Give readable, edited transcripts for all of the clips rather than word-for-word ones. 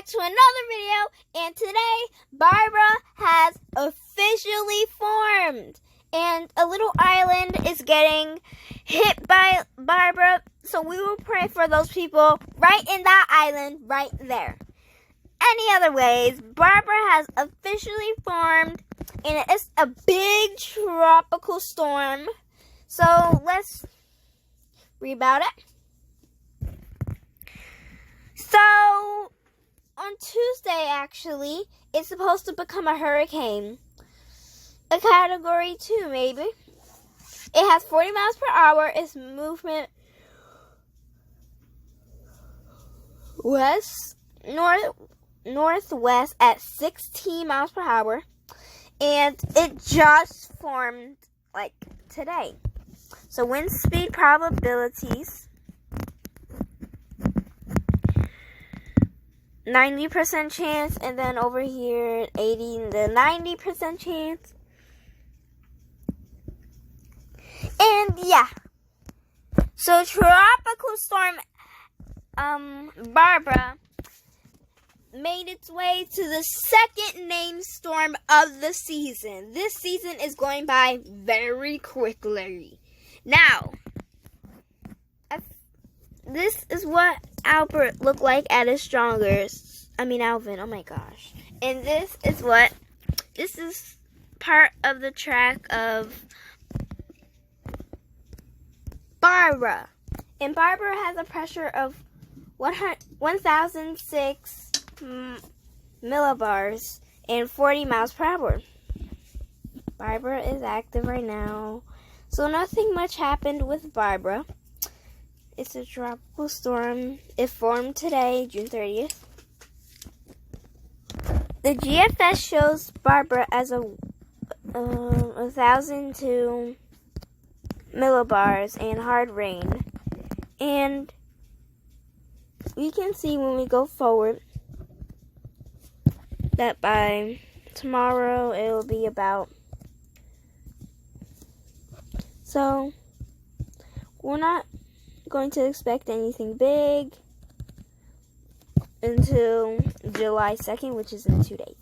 to another video, and today Barbara has officially formed, and a little island is getting hit by Barbara, so we will pray for those people right in that island right there. Any other ways, Barbara has officially formed, and it's a big tropical storm, so let's read about it. So, on Tuesday, actually, it's supposed to become a hurricane. A category 2, maybe. It has 40 miles per hour. Its movement northwest at 16 miles per hour. And it just formed, like, today. So, wind speed probabilities. 90% chance, and then over here 80 to 90% chance. And yeah. So tropical storm Barbara made its way to the second named storm of the season. This season is going by very quickly. Now, this is what Albert looked like at his strongest. Alvin, oh my gosh. And this is part of the track of Barbara. And Barbara has a pressure of 1,006 millibars and 40 miles per hour. Barbara is active right now. So nothing much happened with Barbara. It's a tropical storm. It formed today, June 30th. The GFS shows Barbara as 1,002 millibars and hard rain. And we can see when we go forward that by tomorrow it will be about. So, we're not going to expect anything big until July 2nd, which is in 2 days.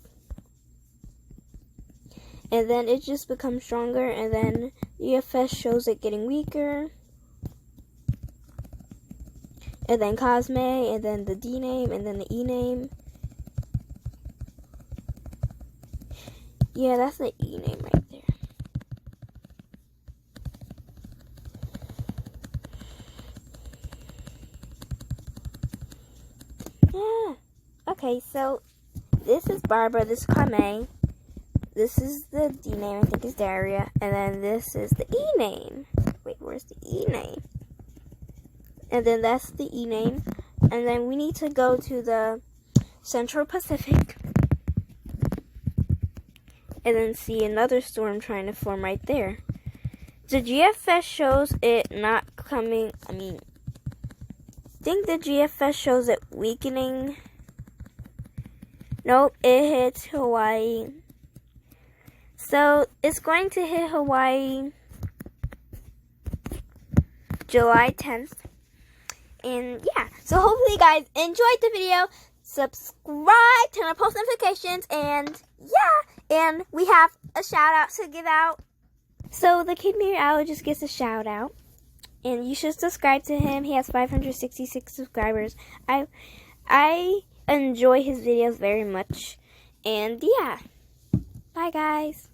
And then it just becomes stronger, and then EFS shows it getting weaker. And then Cosme, and then the D name, and then the E name. Yeah, that's the E name right there. Yeah. Okay, so this is Barbara, this is Carme, this is the D name, I think is Daria, and then this is the E name. Wait, where's the E name? And then that's the E name. And then we need to go to the Central Pacific. And then see another storm trying to form right there. The GFS shows it not coming, I think the GFS shows it weakening. Nope, it hits Hawaii. So, it's going to hit Hawaii July 10th. And yeah, so hopefully you guys enjoyed the video. Subscribe, turn on post notifications, and yeah. And we have a shout out to give out. So, the Kid Meteorologist gets a shout out. And you should subscribe to him. He has 566 subscribers. I enjoy his videos very much. And yeah. Bye, guys.